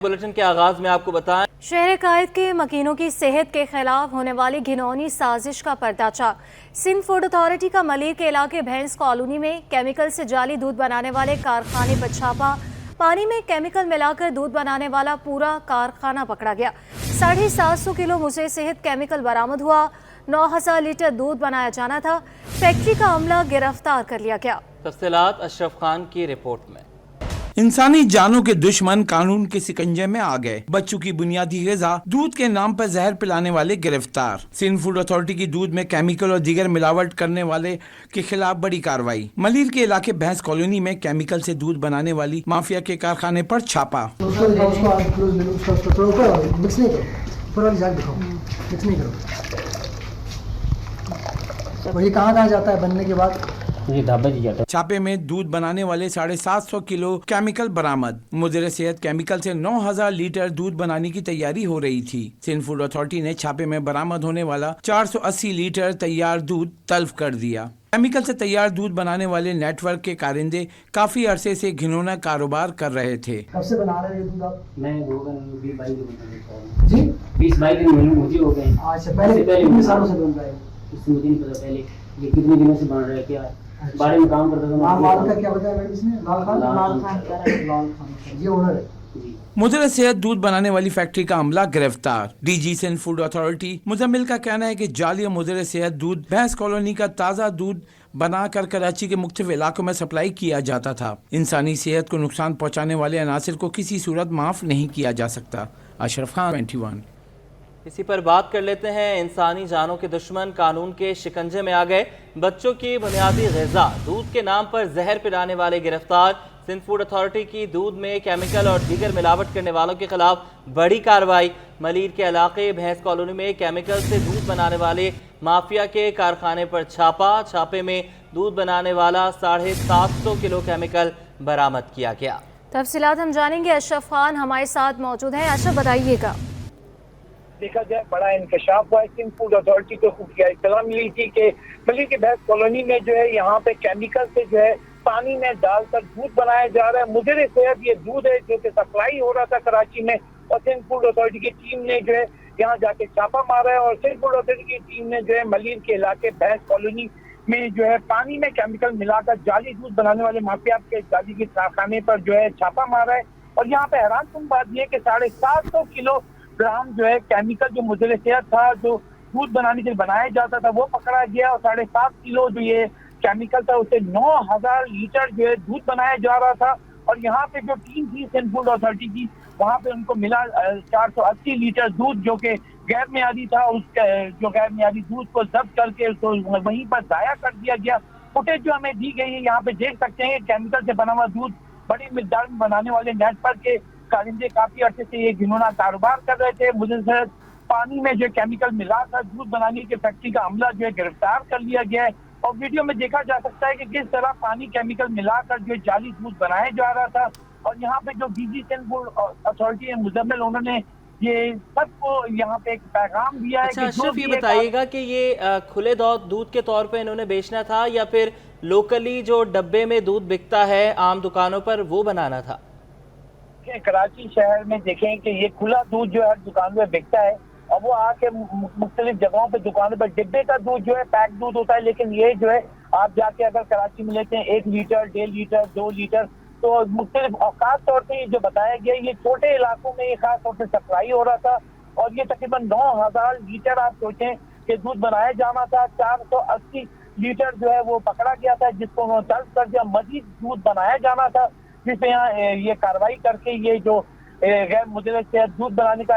Bulletin के आगाज में आपको बताएं, शहर कायद के मकीनों की सेहत के खिलाफ होने वाली घिनौनी साजिश का पर्दाचा। सिंध फूड अथॉरिटी का मलिर के इलाके भैंस कॉलोनी में केमिकल से जाली दूध बनाने वाले कारखाने पर छापा। पानी में केमिकल मिलाकर दूध बनाने वाला पूरा कारखाना पकड़ा गया। 750 किलो मुझे सेहत केमिकल बरामद हुआ। 9000 लीटर दूध बनाया जाना था। फैक्ट्री का अमला गिरफ्तार कर लिया गया। तफसीलात अशरफ खान की रिपोर्ट में। इंसानी जानों के दुश्मन कानून के सिकंजे में आ गए। बच्चों की बुनियादी ग़िज़ा दूध के नाम पर जहर पिलाने वाले गिरफ्तार। सिंध फूड अथॉरिटी की दूध में केमिकल और दीगर मिलावट करने वाले के खिलाफ बड़ी कार्रवाई। मलिर के इलाके भैंस कॉलोनी में केमिकल से दूध बनाने वाली माफिया के कारखाने पर छापा। ये कहाँ जाता है बनने के बाद? छापे में दूध बनाने वाले 750 किलो केमिकल बरामद। मुदीर सेहत केमिकल से 9000 लीटर दूध बनाने की तैयारी हो रही थी। सिंध फूड अथॉरिटी ने छापे में बरामद होने वाला 480 लीटर तैयार दूध तल्फ कर दिया। केमिकल से तैयार दूध बनाने वाले नेटवर्क के कारिंदे काफी अरसे से घिनौना कारोबार कर रहे थे। कब से बना रहे हैं दूध आप? मैं 20-22 दिन मुझे हो गए। अच्छा, पहले कितने सालों से बन रहा है? मुझे नहीं पता पहले ये कितने दिनों से बन रहा है। क्या बारे में काम करता था। लाल का क्या बताया मैडम इसने? लाल खान ये ओनर है। मुदीर सेहत दूध बनाने वाली फैक्ट्री का अमला गिरफ्तार। DG Sindh food authority Muzammil का कहना है कि जाली मुदीर सेहत दूध भैंस कॉलोनी का ताज़ा दूध बनाकर कराची के मुख्तलिफ इलाकों में सप्लाई किया जाता था। इंसानी सेहत को नुकसान पहुँचाने वाले अनासिर को किसी सूरत माफ़ नहीं किया जा सकता। अशरफ खान 21। इसी पर बात कर लेते हैं। इंसानी जानों के दुश्मन कानून के शिकंजे में आ गए। बच्चों की बुनियादी ग़िज़ा दूध के नाम पर जहर पिलाने वाले गिरफ्तार। सिंध फूड अथॉरिटी की दूध में केमिकल और दीगर मिलावट करने वालों के खिलाफ बड़ी कार्रवाई। मलिर के इलाके भैंस कॉलोनी में केमिकल से दूध बनाने वाले माफिया के कारखाने पर छापा। छापे में दूध बनाने वाला 750 किलो केमिकल बरामद किया गया। तफसीलात हम जानेंगे। अशरफ खान हमारे साथ मौजूद हैं। अशरफ, बताइएगा। देखा जाए बड़ा इंकशाफ हुआ है। सिंध फूड अथॉरिटी को खुफिया इत्तला मिली थी कि मलिर के भैंस कॉलोनी में जो है यहाँ पे केमिकल से जो है पानी में डालकर दूध बनाया जा रहा है। मुदीर सेहत ये दूध है जो कि सप्लाई हो रहा था कराची में, और सिंध फूड अथॉरिटी की टीम ने जो है यहाँ जाके छापा मारा है। और सिंध फूड अथॉरिटी की टीम ने जो है मलिर के इलाके भैंस कॉलोनी में जो है पानी में केमिकल मिलाकर जाली दूध बनाने वाले माफिया के जाली के कारखाने पर जो है छापा मारा है। और यहाँ पे हैरानकुन बात यह कि 750 किलो ग्राम जो है केमिकल जो मुदीर सेहत था, जो दूध बनाने के लिए बनाया जाता था, वो पकड़ा गया। और 7.5 किलो जो ये केमिकल था उससे 9000 लीटर जो है दूध बनाया जा रहा था। और यहाँ पे जो टीम थी सिंध फूड अथॉरिटी की, वहाँ पे उनको मिला 480 लीटर दूध जो कि गैर मियादी था। उस जो गैर मियादी दूध को जब्त करके उसको वहीं पर ज़ाया कर दिया गया। फुटेज जो हमें दी गई है यहाँ पे देख सकते हैं केमिकल से बना हुआ दूध बड़ी मिकदार में बनाने वाले नेटवर्क के कारिंदे काफी अर्से से ये घिनौना कारोबार कर रहे थे। मुझे पानी में जो केमिकल मिलाकर दूध बनाने की फैक्ट्री का अमला जो है गिरफ्तार कर लिया गया है। और वीडियो में देखा जा सकता है कि किस तरह पानी केमिकल मिलाकर जो जाली दूध बनाया जा रहा था। और यहाँ पे जो डीजी सिंध फूड अथॉरिटी है मुजम्मिल, उन्होंने ये सबको यहाँ पे एक पैगाम दिया है। अच्छा अशरफ, ये बताइएगा कि ये खुले दूध के तौर पे इन्होंने बेचना था या फिर लोकली जो डब्बे में दूध बिकता है आम दुकानों पर वो बनाना था? कराची शहर में देखें कि ये खुला दूध जो है दुकान में बिकता है, और वो आके मुख्तलिफ जगहों पे दुकानों पर डिब्बे का दूध जो है पैक दूध होता है। लेकिन ये जो है आप जाके अगर कराची में लेते हैं 1 लीटर, 1.5 लीटर, 2 लीटर, तो मुख्तलिफ खास तौर पे जो बताया गया ये छोटे इलाकों में ये खास तौर से सप्लाई हो रहा था। और ये तकरीबन 9000 लीटर आप सोचें कि दूध बनाया जाना था। 480 लीटर जो है वो पकड़ा गया था, जिसको उन्होंने तल्फ कर दिया। मजीद दूध बनाया जाना था, जिससे यहाँ ये कार्रवाई करके ये जो गैर मुदीर सेहत दूध बनाने का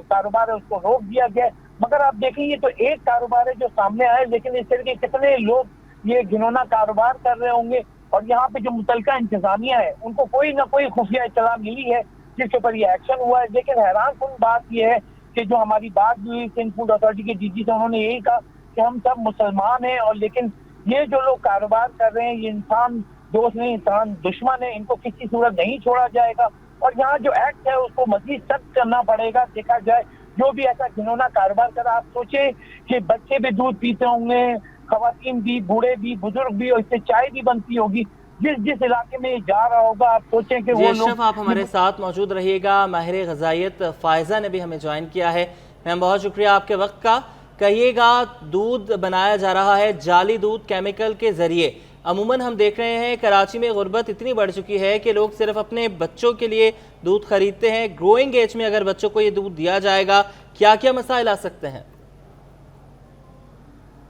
कारोबार है उसको रोक दिया गया। मगर आप देखें ये तो एक कारोबार है जो सामने आए, लेकिन इस तरह के कितने लोग ये घिनौना कारोबार कर रहे होंगे। और यहाँ पे जो मुतलका इंतजामिया है उनको कोई ना कोई खुफिया इत्तला मिली है जिसके ऊपर ये एक्शन हुआ है। लेकिन हैरानकुन बात यह है कि जो हमारी बात हुई सिंध फूड अथॉरिटी के डीजी से, उन्होंने यही कहा कि हम सब मुसलमान हैं, और लेकिन ये जो लोग कारोबार कर रहे हैं ये इंसान दोस्त नहीं, इंसान दुश्मन है, इनको किसी सूरत नहीं छोड़ा जाएगा। और यहाँ जो एक्ट है उसको मजीद सख्त करना पड़ेगा। देखा जाए जो भी ऐसा घिनौना कारोबार कर, आप सोचे कि बच्चे भी दूध पीते होंगे, खवातीन भी, बूढ़े भी, बुजुर्ग भी, और इससे चाय भी बनती होगी। जिस इलाके में जा रहा होगा, आप सोचें कि जी वो अशरफ, लोग आप हमारे साथ मौजूद रहिएगा। माहिर ग़िज़ाइयत फ़ायज़ा ने भी हमें ज्वाइन किया है। मैम, बहुत शुक्रिया आपके वक्त का। कहिएगा, दूध बनाया जा रहा है जाली दूध केमिकल के ज़रिए। अमूमन हम देख रहे हैं कराची में गुर्बत इतनी बढ़ चुकी है कि लोग सिर्फ अपने बच्चों के लिए दूध खरीदते हैं। ग्रोइंग एज में अगर बच्चों को ये दूध दिया जाएगा, क्या क्या मसाइल आ सकते हैं?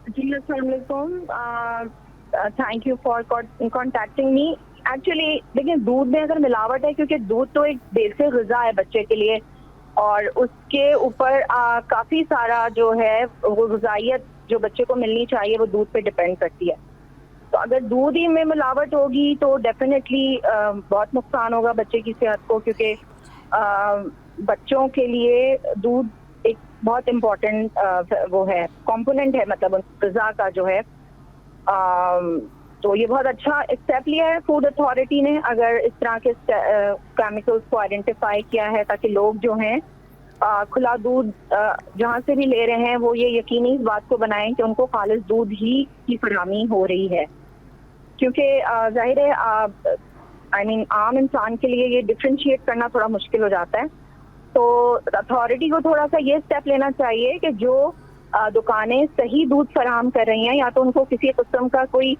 जी अस्सलाम वालेकुम, thank you for contacting me. Actually देखिए, दूध में अगर मिलावट है, क्योंकि दूध तो एक बेसिक ग़िज़ा है बच्चे के लिए, और उसके ऊपर काफ़ी सारा जो है वो ग़िज़ाइयत जो बच्चे को मिलनी चाहिए वो दूध पे डिपेंड करती है। तो अगर दूध ही में मिलावट होगी तो डेफिनेटली बहुत नुकसान होगा बच्चे की सेहत को, क्योंकि बच्चों के लिए दूध एक बहुत इम्पोर्टेंट वो है, कंपोनेंट है, मतलब ग़िज़ा का जो है। तो ये बहुत अच्छा स्टेप लिया है फूड अथॉरिटी ने, अगर इस तरह के केमिकल्स को आइडेंटिफाई किया है, ताकि लोग जो हैं खुला दूध जहाँ से भी ले रहे हैं वो ये यकीनी इस बात को बनाएं कि उनको खालिस दूध ही की फराहमी हो रही है। क्योंकि जाहिर है आम इंसान के लिए ये डिफ्रेंशिएट करना थोड़ा मुश्किल हो जाता है। तो अथॉरिटी को थोड़ा सा ये स्टेप लेना चाहिए कि जो दुकानें सही दूध फराहम कर रही हैं, या तो उनको किसी किस्म का कोई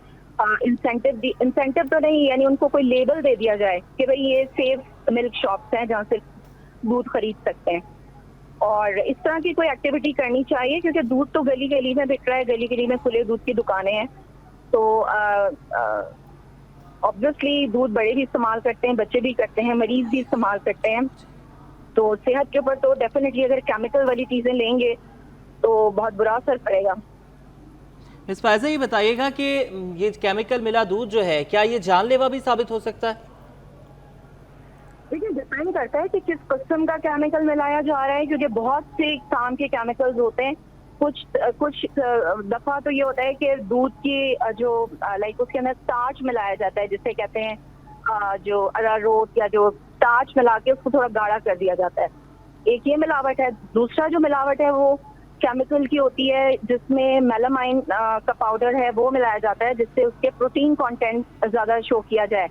इंसेंटिव तो नहीं, यानी उनको कोई लेबल दे दिया जाए कि भाई ये सेफ मिल्क शॉप्स हैं जहाँ से दूध खरीद सकते हैं, और इस तरह की कोई एक्टिविटी करनी चाहिए। क्योंकि दूध तो गली गली में बिक रहा है, गली गली में खुले दूध की दुकानें हैं, तो ऑब्वियसली दूध बड़े भी इस्तेमाल करते हैं, बच्चे भी करते हैं, मरीज भी इस्तेमाल करते हैं। तो सेहत के ऊपर तो डेफिनेटली अगर केमिकल वाली चीज़ें लेंगे तो बहुत बुरा असर पड़ेगा। मिस फ़ायज़ा, ये बताइएगा कि ये केमिकल मिला दूध जो है, क्या ये जानलेवा भी साबित हो सकता है? देखिए, डिपेंड करता है कि किस किस्म का केमिकल मिलाया जा रहा है, क्योंकि बहुत से काम के केमिकल्स होते हैं। कुछ दफ़ा तो ये होता है कि दूध की जो लाइक उसके अंदर स्टार्च मिलाया जाता है, जिसे कहते हैं जो अरारोट, या जो स्टार्च मिला के उसको थोड़ा गाढ़ा कर दिया जाता है। एक ये मिलावट है। दूसरा जो मिलावट है वो केमिकल की होती है, जिसमें मेलामाइन का पाउडर है वो मिलाया जाता है, जिससे उसके प्रोटीन कंटेंट ज़्यादा शो किया जाए,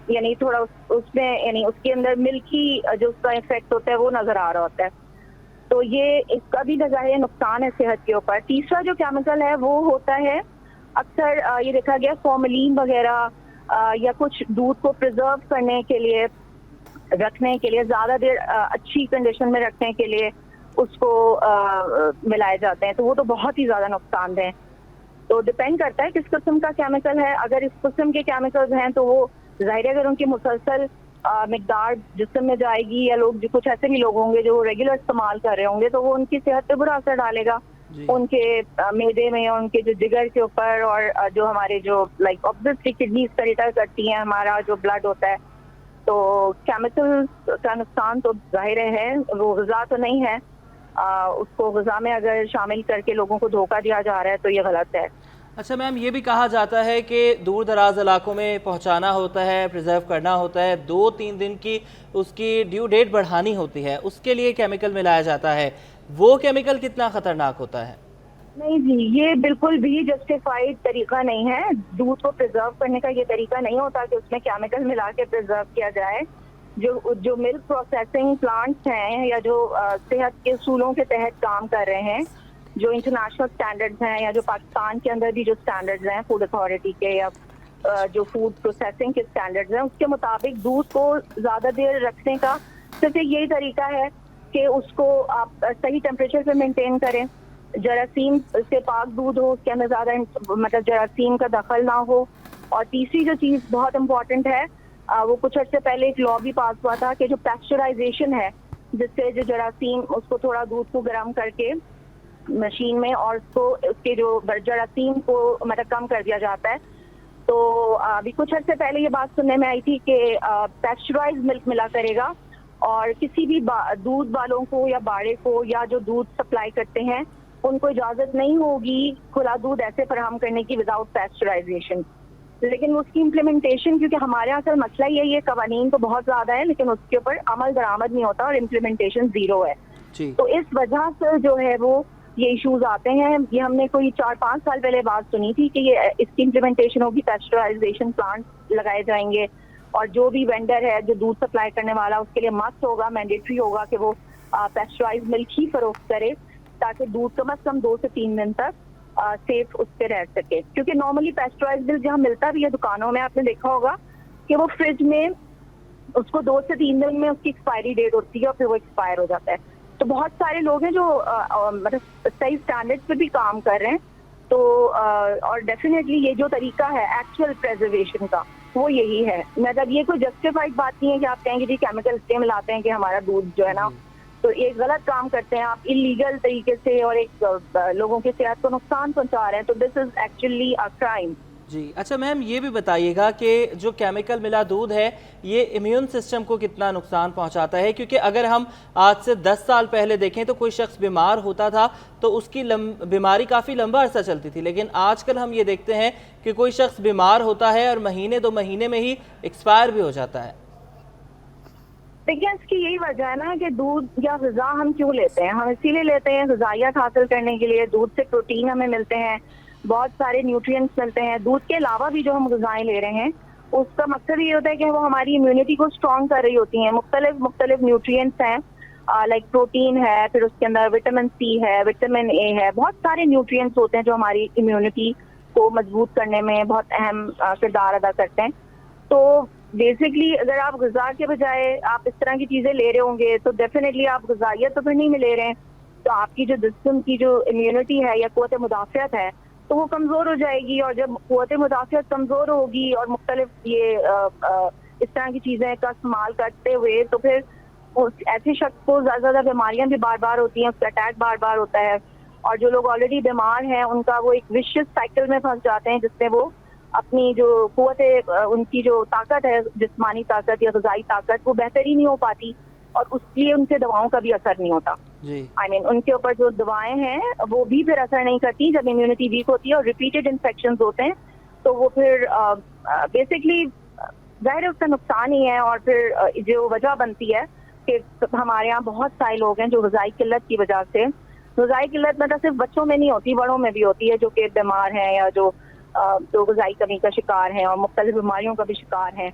यानी थोड़ा उसमें, यानी उसके अंदर मिल्की जो उसका इफेक्ट होता है वो नज़र आ रहा होता है। तो ये इसका भी नज़ारे नुकसान है सेहत के ऊपर। तीसरा जो केमिकल है वो होता है, अक्सर ये देखा गया फॉर्मलिन वगैरह, या कुछ दूध को प्रिजर्व करने के लिए, रखने के लिए, ज़्यादा देर अच्छी कंडीशन में रखने के लिए उसको मिलाए जाते हैं। तो वो तो बहुत ही ज़्यादा नुकसानदेह हैं। तो डिपेंड करता है किस किस्म का केमिकल है। अगर इस किस्म के केमिकल्स हैं तो वो ज़ाहिर है अगर उनकी मुसलसल मिकदार जिस्म में जाएगी, या लोग कुछ ऐसे भी लोग होंगे जो रेगुलर इस्तेमाल कर रहे होंगे, तो वो उनकी सेहत पे बुरा असर डालेगा, उनके मैदे में, उनके जो जिगर के ऊपर, और जो हमारे जो लाइक ऑब्वियसली किडनीज करेक्टर करती हैं, हमारा जो ब्लड होता है। तो केमिकल का नुकसान तो जाहिर है, वो ग़िज़ा तो नहीं है, उसको ग़िज़ा में अगर शामिल करके लोगों को धोखा दिया जा रहा है तो ये गलत है। अच्छा मैम, ये भी कहा जाता है कि दूर दराज इलाकों में पहुंचाना होता है, प्रिजर्व करना होता है, 2-3 दिन की उसकी ड्यू डेट बढ़ानी होती है, उसके लिए केमिकल मिलाया जाता है। वो केमिकल कितना ख़तरनाक होता है? नहीं जी, ये बिल्कुल भी जस्टिफाइड तरीका नहीं है। दूध को प्रिजर्व करने का ये तरीका नहीं होता कि उसमें केमिकल मिला के प्रिजर्व किया जाए। जो मिल्क प्रोसेसिंग प्लांट्स हैं, या जो सेहत के असूलों के तहत काम कर रहे हैं, जो इंटरनेशनल स्टैंडर्ड्स हैं, या जो पाकिस्तान के अंदर भी जो स्टैंडर्ड्स हैं फूड अथॉरिटी के, या जो फूड प्रोसेसिंग के स्टैंडर्ड्स हैं, उसके मुताबिक दूध को ज़्यादा देर रखने का सिर्फ यही तरीका है कि उसको आप सही टेम्परेचर पे मेंटेन करें, जरासीम से पाक दूध हो, उसके अंदर ज़्यादा मतलब जरासीम का दखल ना हो। और तीसरी जो चीज़ बहुत इम्पॉर्टेंट है, वो कुछ अर्से पहले एक लॉ भी पास हुआ था कि जो पैस्चराइजेशन है, जिससे जो जरासीम, उसको थोड़ा दूध को गर्म करके मशीन में, और उसको उसके जो जरासीम को मतलब कम कर दिया जाता है। तो अभी कुछ अर्से पहले ये बात सुनने में आई थी कि पैस्चराइज मिल्क मिला करेगा, और किसी भी दूध वालों को या बाड़े को, या जो दूध सप्लाई करते हैं, उनको इजाज़त नहीं होगी खुला दूध ऐसे फराहम करने की विदाउट पैस्चराइजेशन। लेकिन उसकी इम्प्लीमेंटेशन, क्योंकि हमारे यहाँ असल मसला ही है, ये कवानीन तो बहुत ज़्यादा है, लेकिन उसके ऊपर अमल दरामद नहीं होता और इम्प्लीमेंटेशन ज़ीरो है। तो इस वजह से जो है वो یہ ایشوز آتے ہیں. یہ ہم نے کوئی 4-5 سال پہلے بات سنی تھی کہ یہ اس کی امپلیمنٹیشن ہوگی, پیسچرائزیشن پلانٹ لگائے جائیں گے, اور جو بھی وینڈر ہے جو دودھ سپلائی کرنے والا اس کے لیے مست ہوگا, مینڈیٹری ہوگا کہ وہ پیسچرائز ملک ہی فروخت کرے, تاکہ دودھ کم از کم 2 سے 3 دن تک سیف اس پہ رہ سکے. کیونکہ نارملی پیسچرائز ملک جہاں ملتا بھی ہے دکانوں میں, آپ نے دیکھا ہوگا کہ وہ فریج میں اس کو 2 سے 3 دن میں اس کی ایکسپائری ڈیٹ ہوتی ہے اور پھر وہ ایکسپائر ہو جاتا ہے. تو بہت سارے لوگ ہیں جو مطلب صحیح اسٹینڈرڈ پہ بھی کام کر رہے ہیں. تو اور ڈیفینیٹلی یہ جو طریقہ ہے ایکچوئل پریزرویشن کا وہ یہی ہے. مطلب یہ کوئی جسٹیفائڈ بات نہیں ہے کہ آپ کہیں گے جی کیمیکل اس لیے ملاتے ہیں کہ ہمارا دودھ جو ہے نا, تو ایک غلط کام کرتے ہیں آپ انلیگل طریقے سے اور ایک لوگوں کی صحت کو نقصان پہنچا رہے ہیں. تو دس از ایکچولی اے کرائم. جی اچھا میم, یہ بھی بتائیے گا کہ جو کیمیکل ملا دودھ ہے یہ امیون سسٹم کو کتنا نقصان پہنچاتا ہے؟ کیونکہ اگر ہم آج سے 10 سال پہلے دیکھیں تو کوئی شخص بیمار ہوتا تھا تو اس کی بیماری کافی لمبا عرصہ چلتی تھی, لیکن آج کل ہم یہ دیکھتے ہیں کہ کوئی شخص بیمار ہوتا ہے اور مہینے 2 مہینے میں ہی ایکسپائر بھی ہو جاتا ہے. دیکھیں اس کی یہی وجہ ہے نا کہ دودھ یا غذا ہم کیوں لیتے ہیں. ہم اسی لیے لیتے ہیں غذائیت حاصل کرنے کے لیے. دودھ سے پروٹین ہمیں ملتے ہیں, بہت سارے نیوٹرینٹس ملتے ہیں. دودھ کے علاوہ بھی جو ہم غذائیں لے رہے ہیں اس کا مقصد یہ ہوتا ہے کہ وہ ہماری امیونٹی کو اسٹرانگ کر رہی ہوتی ہیں. مختلف نیوٹرینٹس ہیں, لائک پروٹین ہے, پھر اس کے اندر وٹامن سی ہے, وٹامن اے ہے, بہت سارے نیوٹرینٹس ہوتے ہیں جو ہماری امیونٹی کو مضبوط کرنے میں بہت اہم کردار ادا کرتے ہیں. تو بیسکلی اگر آپ غذا کے بجائے آپ اس طرح کی چیزیں لے رہے ہوں گے تو ڈیفینیٹلی آپ غذائیت تو پھر نہیں لے رہے ہیں, تو آپ کی جو جسم کی جو امیونٹی ہے یا قوت مدافعت ہے تو وہ کمزور ہو جائے گی. اور جب قوت مدافعت کمزور ہوگی اور مختلف یہ اس طرح کی چیزیں کا استعمال کرتے ہوئے تو پھر ایسے شخص کو زیادہ بیماریاں بھی بار بار ہوتی ہیں, اس کا اٹیک بار بار ہوتا ہے. اور جو لوگ آلریڈی بیمار ہیں ان کا وہ ایک وشیس سائیکل میں پھنس جاتے ہیں جس میں وہ اپنی جو قوت ان کی جو طاقت ہے, جسمانی طاقت یا غذائی طاقت, وہ بہتر ہی نہیں ہو پاتی, اور اس لیے ان سے دواؤں کا بھی اثر نہیں ہوتا. ان کے اوپر جو دوائیں ہیں وہ بھی پھر اثر نہیں کرتی جب امیونٹی ویک ہوتی ہے اور ریپیٹڈ انفیکشنز ہوتے ہیں. تو وہ پھر بیسکلی ظاہر اس کا نقصان ہی ہے. اور پھر جو وجہ بنتی ہے کہ ہمارے یہاں بہت سارے لوگ ہیں جو غذائی قلت کی وجہ سے, غذائی قلت مطلب صرف بچوں میں نہیں ہوتی, بڑوں میں بھی ہوتی ہے جو کہ بیمار ہیں یا جو غذائی کمی کا شکار ہیں اور مختلف بیماریوں کا بھی شکار ہیں.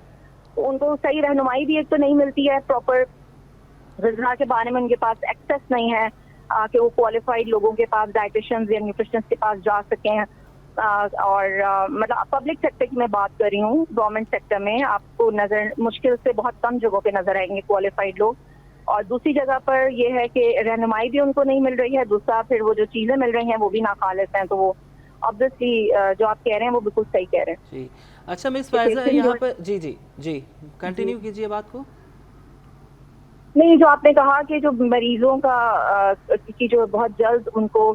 تو ان کو صحیح رہنمائی بھی ایک تو نہیں ملتی ہے, پراپر غذا کے بارے میں ان کے پاس ایکسیس نہیں ہے کہ وہ کوالیفائڈ لوگوں کے پاس, ڈائٹیشنز یا نیوٹریشنسٹ کے پاس جا سکیں. اور مطلب پبلک سیکٹر کی میں بات کر رہی ہوں, گورنمنٹ سیکٹر میں آپ کو نظر مشکل سے بہت کم جگہوں پہ نظر آئیں گے کوالیفائڈ لوگ. اور دوسری جگہ پر یہ ہے کہ رہنمائی بھی ان کو نہیں مل رہی ہے. دوسرا پھر وہ جو چیزیں مل رہی ہیں وہ بھی ناخالص ہیں. تو وہ obviously جو آپ کہہ رہے ہیں وہ بالکل صحیح کہہ رہے ہیں. جی اچھا مس فائزہ, یہاں پر جی کنٹینیو کیجیے بات کو. نہیں, جو آپ نے کہا کہ جو مریضوں کا کی جو بہت جلد ان کو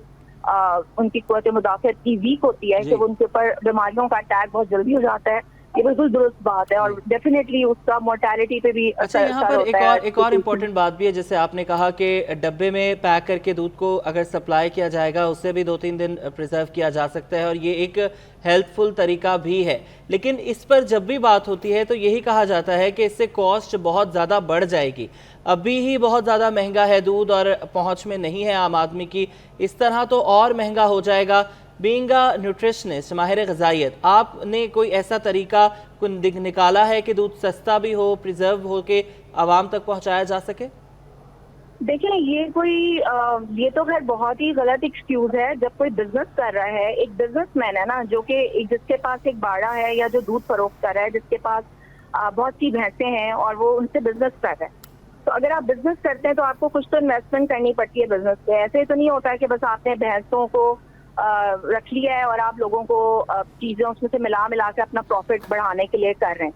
ان کی قوت مدافعت کی ویک ہوتی ہے کہ ان کے اوپر بیماریوں کا اٹیک بہت جلدی ہو جاتا ہے, یہ بالکل درست بات ہے. اور ڈیفینیٹلی اس کا مورٹیلٹی پہ بھی اچھا, یہاں پر ایک اور امپورٹنٹ بات بھی ہے, جیسے آپ نے کہا کہ ڈبے میں پیک کر کے دودھ کو اگر سپلائی کیا جائے گا اسے بھی 2-3 دن پریزرو کیا جا سکتا ہے, اور یہ ایک ہیلتھ فل طریقہ بھی ہے. لیکن اس پر جب بھی بات ہوتی ہے تو یہی کہا جاتا ہے کہ اس سے کاسٹ بہت زیادہ بڑھ جائے گی. ابھی ہی بہت زیادہ مہنگا ہے دودھ اور پہنچ میں نہیں ہے عام آدمی کی, اس طرح تو اور مہنگا ہو جائے گا. بینگ اے نیوٹریشنسٹ, ماہر غذائیت, آپ نے کوئی ایسا طریقہ نکالا ہے کہ دودھ سستا بھی ہو, پریزرو ہو کے عوام تک پہنچایا جا سکے؟ دیکھیں یہ تو خیر بہت ہی غلط ایکسکیوز ہے. جب کوئی بزنس کر رہا ہے, ایک بزنس مین ہے نا جو کہ جس کے پاس ایک باڑا ہے یا جو دودھ فروخت کر رہا ہے, جس کے پاس بہت سی بھینسیں ہیں اور وہ ان سے بزنس کر رہا ہے, تو اگر آپ بزنس کرتے ہیں تو آپ کو کچھ تو انویسٹمنٹ کرنی پڑتی ہے بزنس پہ. ایسے تو نہیں ہوتا ہے کہ بس آپ نے بھینسوں کو رکھ لیا ہے اور آپ لوگوں کو چیزیں اس میں سے ملا کے اپنا پروفٹ بڑھانے کے لیے کر رہے ہیں.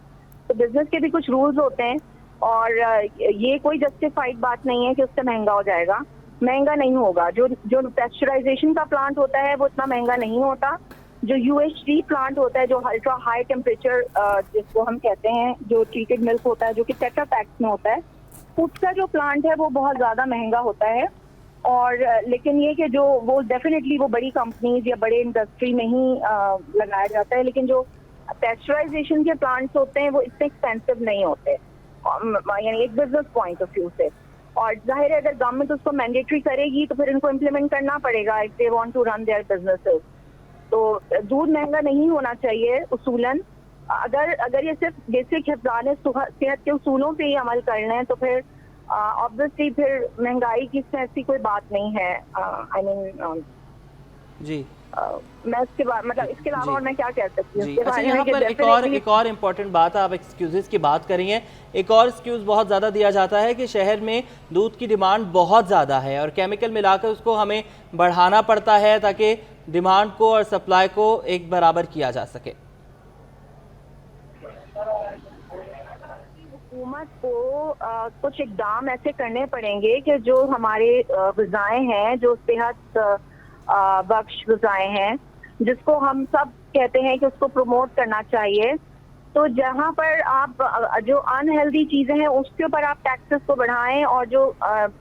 تو بزنس کے بھی کچھ رولز ہوتے ہیں, اور یہ کوئی جسٹیفائڈ بات نہیں ہے کہ اس سے مہنگا ہو جائے گا. مہنگا نہیں ہوگا. جو پیسچرائزیشن کا پلانٹ ہوتا ہے وہ اتنا مہنگا نہیں ہوتا. جو UHT پلانٹ ہوتا ہے, جو الٹرا ہائی ٹیمپریچر جس کو ہم کہتے ہیں, جو ٹریٹڈ ملک ہوتا ہے جو کہ ٹیٹرا پیکس میں ہوتا ہے, اس کا جو پلانٹ ہے وہ بہت زیادہ مہنگا ہوتا ہے. اور لیکن یہ کہ جو وہ ڈیفینیٹلی وہ بڑی کمپنیز یا بڑے انڈسٹری میں ہی لگایا جاتا ہے, لیکن جو پیسچرائزیشن کے پلانٹس ہوتے ہیں وہ اتنے ایکسپینسو نہیں ہوتے, یعنی ایک بزنس پوائنٹ آف ویو سے. اور ظاہر ہے اگر گورنمنٹ اس کو مینڈیٹری کرے گی تو پھر ان کو امپلیمنٹ کرنا پڑے گا if they want to run their businesses. تو دودھ مہنگا نہیں ہونا چاہیے اصولاً. اگر یہ صرف بیسک حفظان صحت کے اصولوں پہ ہی عمل کرنا ہے تو پھر آبویسلی پھر مہنگائی کی ایسی کوئی بات نہیں ہے. آئی مین جی میں اس کے بعد مطلب اس کے علاوہ اور میں کیا کہہ سکتی ہوں جی. اس کے اچھا بارے یہاں میں کہ پر ایک اور امپورٹنٹ بات ہے, آپ ایکسکیوزز کی بات کری ہیں. ایک اور ایکسکیوز بہت زیادہ دیا جاتا ہے کہ شہر میں دودھ کی ڈیمانڈ بہت زیادہ ہے اور کیمیکل ملا کر اس کو ہمیں بڑھانا پڑتا ہے تاکہ ڈیمانڈ کو اور سپلائی کو ایک برابر کیا جا سکے. حکومت کو کچھ اقدام ایسے کرنے پڑیں گے کہ جو ہمارے غذائیں ہیں, جو صحت بخش غذائیں ہیں, جس کو ہم سب کہتے ہیں کہ اس کو پروموٹ کرنا چاہیے, تو جہاں پر آپ جو انہیلدی چیزیں ہیں اس کے اوپر آپ ٹیکسز کو بڑھائیں, اور جو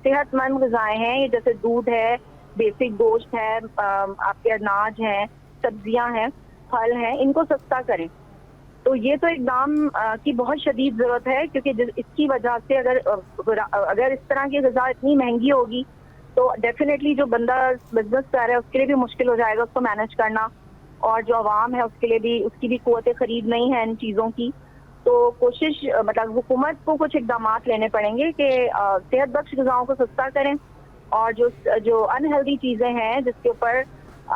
صحت مند غذائیں ہیں جیسے دودھ ہے, بیسک گوشت ہے, آپ کے اناج ہیں, سبزیاں ہیں, پھل ہیں, ان کو سستا کریں. تو یہ تو اقدام کی بہت شدید ضرورت ہے, کیونکہ اس کی وجہ سے اگر اس طرح کی غذا اتنی مہنگی ہوگی تو ڈیفینیٹلی جو بندہ بزنس کر رہا ہے اس کے لیے بھی مشکل ہو جائے گا اس کو مینیج کرنا, اور جو عوام ہے اس کے لیے بھی, اس کی بھی قوت خرید نہیں ہے ان چیزوں کی. تو کوشش مطلب حکومت کو کچھ اقدامات لینے پڑیں گے کہ صحت بخش غذاؤں کو سستا کریں, اور جو انہیلدی چیزیں ہیں جس کے اوپر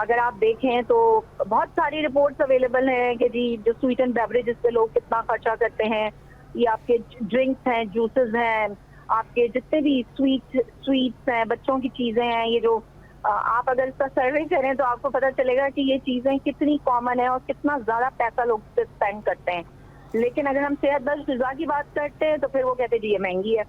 اگر آپ دیکھیں تو بہت ساری رپورٹس اویلیبل ہیں کہ جی جو سویٹ اینڈ بیوریجز پہ لوگ کتنا خرچہ کرتے ہیں, یہ آپ کے ڈرنکس ہیں, جوسز ہیں, آپ کے جتنے بھی سویٹس ہیں, بچوں کی چیزیں ہیں, یہ جو آپ اگر اس کا سروے کریں تو آپ کو پتہ چلے گا کہ یہ چیزیں کتنی کامن ہیں اور کتنا زیادہ پیسہ لوگ اس پہ اسپینڈ کرتے ہیں. لیکن اگر ہم صحت بخش غذا کی بات کرتے ہیں تو پھر وہ کہتے ہیں جی یہ مہنگی ہے.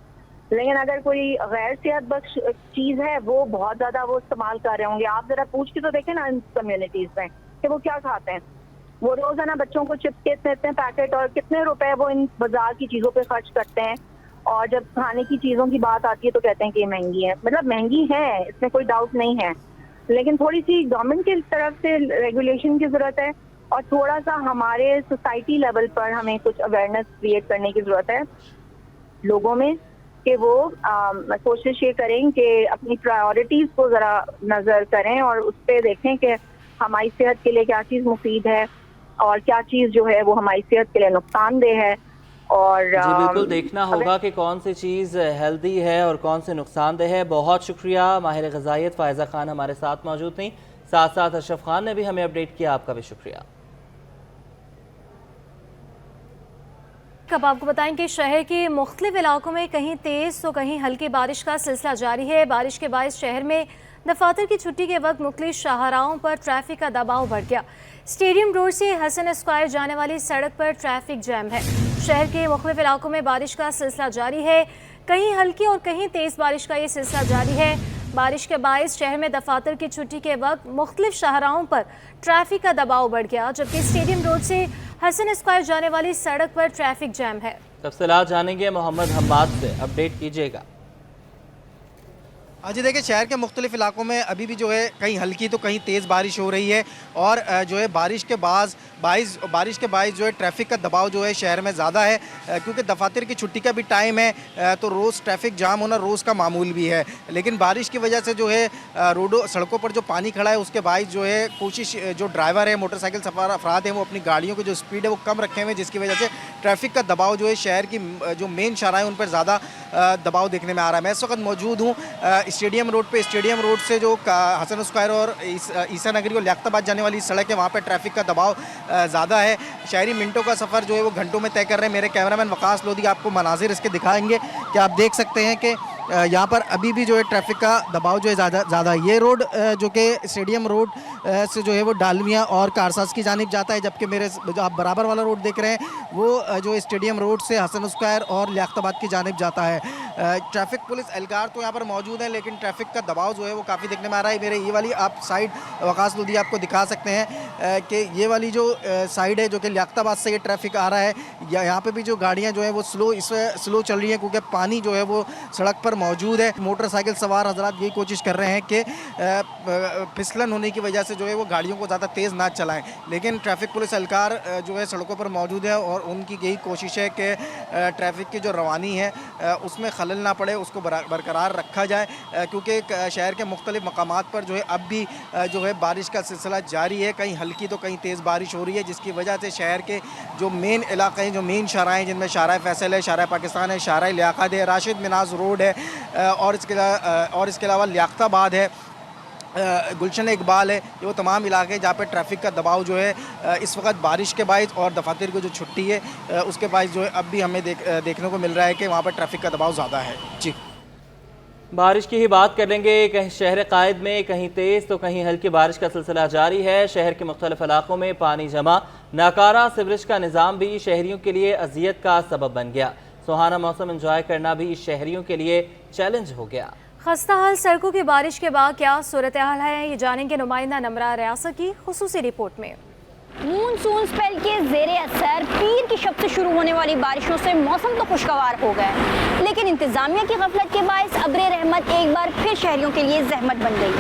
لیکن اگر کوئی غیر صحت بخش چیز ہے وہ بہت زیادہ وہ استعمال کر رہے ہوں گے. آپ ذرا پوچھ کے تو دیکھیں نا ان کمیونٹیز میں کہ وہ کیا کھاتے ہیں. وہ روزانہ بچوں کو چپس کے اتنے پیکٹ اور کتنے روپے وہ ان بازار کی چیزوں پہ خرچ کرتے ہیں, اور جب کھانے کی چیزوں کی بات آتی ہے تو کہتے ہیں کہ یہ مہنگی ہے. مطلب مہنگی ہے, اس میں کوئی ڈاؤٹ نہیں ہے, لیکن تھوڑی سی گورنمنٹ کی طرف سے ریگولیشن کی ضرورت ہے, اور تھوڑا سا ہمارے سوسائٹی لیول پر ہمیں کچھ اویئرنیس کریٹ کرنے کی ضرورت ہے لوگوں میں, کہ وہ کوشش یہ کریں کہ اپنی پرائیورٹیز کو ذرا نظر کریں اور اس پہ دیکھیں کہ ہماری صحت کے لیے کیا چیز مفید ہے اور کیا چیز جو ہے وہ ہماری صحت کے لیے نقصان دہ ہے. اور جی بالکل دیکھنا ہوگا کہ کون سی چیز ہیلدی ہے اور کون سے نقصان دہ ہے. بہت شکریہ ماہر غذائیت فائزہ خان ہمارے ساتھ موجود تھیں, ساتھ ساتھ اشرف خان نے بھی ہمیں اپڈیٹ کیا, آپ کا بھی شکریہ. اب آپ کو بتائیں کہ شہر کے مختلف علاقوں میں کہیں تیز تو کہیں ہلکی بارش کا سلسلہ جاری ہے. بارش کے باعث شہر میں دفاتر کی چھٹی کے وقت مختلف شاہراہوں پر ٹریفک کا دباؤ بڑھ گیا. اسٹیڈیم روڈ سے حسن اسکوائر جانے والی سڑک پر ٹریفک جام ہے. شہر کے مختلف علاقوں میں بارش کا سلسلہ جاری ہے, کہیں ہلکی اور کہیں تیز بارش کا یہ سلسلہ جاری ہے. بارش کے باعث شہر میں دفاتر کی چھٹی کے وقت مختلف شاہراہوں پر ٹریفک کا دباؤ بڑھ گیا, جبکہ اسٹیڈیم روڈ سے حسن اسکوائر جانے والی سڑک پر ٹریفک جام ہے. تفصیلات جانیں گے محمد حماد سے, اپڈیٹ کیجیے گا. جی دیکھیں شہر کے مختلف علاقوں میں ابھی بھی جو ہے کہیں ہلکی تو کہیں تیز بارش ہو رہی ہے, اور جو ہے بارش کے باعث جو ہے ٹریفک کا دباؤ جو ہے شہر میں زیادہ ہے, کیونکہ دفاتر کی چھٹی کا بھی ٹائم ہے تو روز ٹریفک جام ہونا روز کا معمول بھی ہے. لیکن بارش کی وجہ سے جو ہے سڑکوں پر جو پانی کھڑا ہے اس کے باعث جو ہے کوشش جو ڈرائیور ہے, موٹر سائیکل سوار افراد ہیں, وہ اپنی گاڑیوں کی جو سپیڈ ہے وہ کم رکھے ہوئے, جس کی وجہ سے ٹریفک کا دباؤ جو ہے شہر کی جو مین شاہراہیں ہیں ان پر زیادہ دباؤ دیکھنے میں آ رہا ہے. میں اس وقت موجود ہوں اسٹیڈیم روڈ پہ. اسٹیڈیم روڈ سے جو حسن اسکوائر اور عیسیٰ نگری اور لیاقت آباد جانے والی سڑک ہے وہاں پہ ٹریفک کا دباؤ زیادہ ہے. شہری منٹوں کا سفر جو ہے وہ گھنٹوں میں طے کر رہے ہیں. میرے کیمرہ مین وقاص لودھی آپ کو مناظر اس کے دکھائیں گے کہ آپ دیکھ سکتے ہیں کہ یہاں پر ابھی بھی جو ہے ٹریفک کا دباؤ جو ہے زیادہ ہے. یہ روڈ جو کہ اسٹیڈیم روڈ سے جو ہے وہ ڈالمیاں اور کارساز کی جانب جاتا ہے, جبکہ میرے جو آپ برابر والا روڈ دیکھ رہے ہیں وہ جو اسٹیڈیم روڈ سے حسن اسکوائر اور لیاقت آباد کی جانب جاتا ہے. ٹریفک پولیس اہلکار تو یہاں پر موجود ہیں, لیکن ٹریفک کا دباؤ جو ہے وہ کافی دیکھنے میں آ رہا ہے. میرے یہ والی آپ سائڈ وقاص لودھی آپ کو دکھا سکتے ہیں کہ یہ والی جو سائڈ ہے جو کہ لیاقت آباد سے یہ ٹریفک آ رہا ہے, یہاں پہ بھی جو گاڑیاں جو ہیں وہ سلو چل رہی ہیں, کیونکہ پانی جو ہے وہ سڑک پر मौजूद है। मोटरसाइकिल सवार हजरात यही कोशिश कर रहे हैं कि फिसलन होने की वजह से जो है वो गाड़ियों को ज़्यादा तेज़ ना चलाएं, लेकिन ट्रैफिक पुलिस एहलकार जो है सड़कों पर मौजूद है और उनकी यही कोशिश है कि ट्रैफिक की जो रवानी है उसमें खलल ना पड़े, उसको बरकरार रखा जाए, क्योंकि शहर के मुख्तलिफ मकामात पर जो है अब भी जो है बारिश का सिलसिला जारी है। कहीं हल्की तो कहीं तेज़ बारिश हो रही है, जिसकी वजह से शहर के जो मेन इलाके हैं, जो मेन शाहराएँ हैं, जिनमें शाहराए फैसल है, शाहराए पाकिस्तान है, शाहराए लियाकत है, राशिद मिनाज रोड है और इसके अलावा लियाकताबाद है, गुलशन इकबाल है, ये वो तमाम इलाके जहाँ पे ट्रैफिक का दबाव जो है इस वक्त बारिश के बाइस और दफातर की जो छुट्टी है उसके बाइस जो है अब भी हमें देखने को मिल रहा है कि वहाँ पर ट्रैफिक का दबाव ज़्यादा है। जी, बारिश की ही बात कर लेंगे। कहीं शहर कायद में कहीं तेज़ तो कहीं हल्की बारिश का सिलसिला जारी है। शहर के मुख्तलिफ इलाकों में पानी जमा, नाकारा सीवरेज का निज़ाम भी शहरियों के लिए अजियत का सबब बन गया। सुहाना मौसम एंजॉय करना भी शहरियों के लिए चैलेंज हो गया। खस्ता हाल सड़कों की बारिश के बाद क्या सूरत हाल है, ये जानेंगे नुमाइंदा नमरा रियासत की खुसूसी रिपोर्ट में। मूनसून स्पेल के ज़ेरे असर पीर की शब से शुरू होने वाली बारिशों से मौसम तो खुशगवार हो गया है, लेकिन इंतजामिया की गफलत के बायस अब्रे रहमत एक बार फिर शहरियों के लिए जहमत बन गई।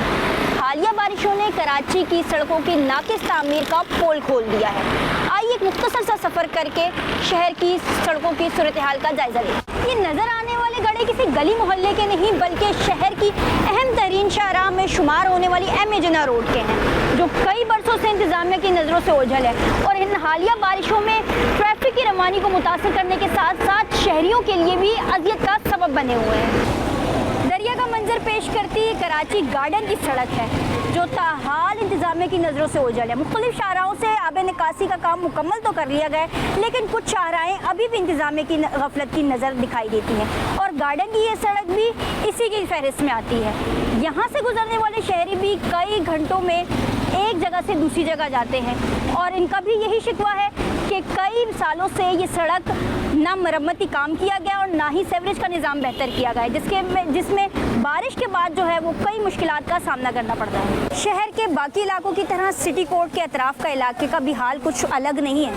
हालिया बारिशों ने कराची की सड़कों की नाकिस तामीर का पोल खोल दिया है। आइए एक मुख्तसर सा सफ़र करके शहर की सड़कों की सूरत हाल का जायजा लें। ये नज़र आने वाले गड्ढे किसी गली मोहल्ले के नहीं बल्कि शहर की अहम तरीन शाहराह में शुमार होने वाली एम जिन्ना रोड के हैं, जो कई बरसों से इंतजामिया की नज़रों से ओझल है और इन हालिया बारिशों में ट्रैफिक की रवानी को मुतासर करने के साथ साथ शहरियों के लिए भी अजियत का सबब बने हुए हैं। दरिया का मंजर पेश करती कराची गार्डन की सड़क है, जो ताहाल इंतजामिया की नज़रों से ओझल है। मुख्तलिफ शाहराहों से आब निकासी का काम मुकम्मल तो कर लिया गया, लेकिन कुछ शाहराहें अभी भी इंतजामिया की गफलत की नज़र दिखाई देती हैं और गार्डन की ये सड़क भी इसी की फहरिस्त में आती है। यहाँ से गुजरने वाले शहरी भी कई घंटों में एक जगह से दूसरी जगह जाते हैं और इनका भी यही शिकवा है कि कई सालों से ये सड़क ना मरम्मती काम किया गया और ना ही सीवरेज का निज़ाम बेहतर किया गया है, जिसमें बारिश के बाद जो है वो कई मुश्किलात का सामना करना पड़ता है। शहर के बाकी इलाकों की तरह सिटी कोर्ट के अतराफ का इलाके का भी हाल कुछ अलग नहीं है।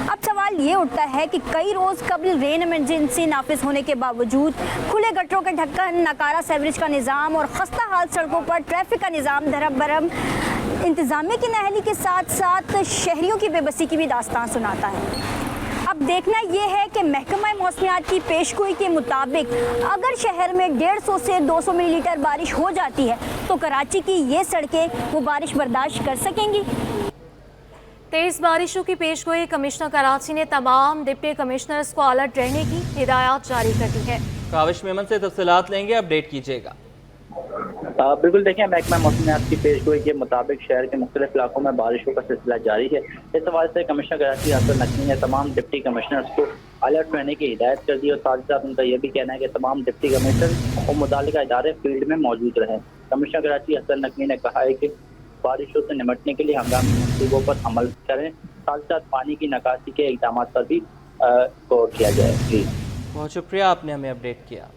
अब सवाल ये उठता है कि कई रोज़ कबल रेन इमरजेंसी नाफिज होने के बावजूद खुले गटरों के ढक्कन, नाकारा सीवरेज का निज़ाम और खस्ता हाल सड़कों पर ट्रैफिक का निज़ाम धरम बरम इंतज़ामिया की नाअहली के साथ साथ शहरियों की बेबसी की भी दास्तान सुनाता है। अब देखना ये है कि महकमा मौसमियात की पेशगोई के मुताबिक अगर शहर में 150 से 200 मिलीलीटर बारिश हो जाती है तो कराची की ये सड़कें वो बारिश बर्दाश्त कर सकेंगी। तेज बारिशों की पेशगोई कमिश्नर कराची ने तमाम डिप्टी कमिश्नर्स को अलर्ट रहने की हिदायत जारी कर दी है। काविश मेमन से तफसीलात लेंगे, अपडेट कीजिएगा। बिल्कुल, देखिए महकमा मौसमियात की पेशगोई के मुताबिक शहर के मुख्तलिफ इलाकों में बारिशों का सिलसिला जारी है। इस हवाले से कमिश्नर कराची हसन नकवी ने तमाम डिप्टी कमिश्नर्स को अलर्ट रहने की हिदायत कर दी और साथ ही साथ उनका यह भी कहना है कि तमाम डिप्टी कमिश्नर और मुतालिका इदारे फील्ड में मौजूद रहें। कमिश्नर कराची हसन नकवी ने कहा है कि बारिशों से निपटने के लिए हंगामी मंसूबों पर अमल करें, साथ ही साथ पानी की निकासी के इक़दाम पर भी गौर किया जाए। जी, बहुत शुक्रिया, आपने हमें अपडेट किया।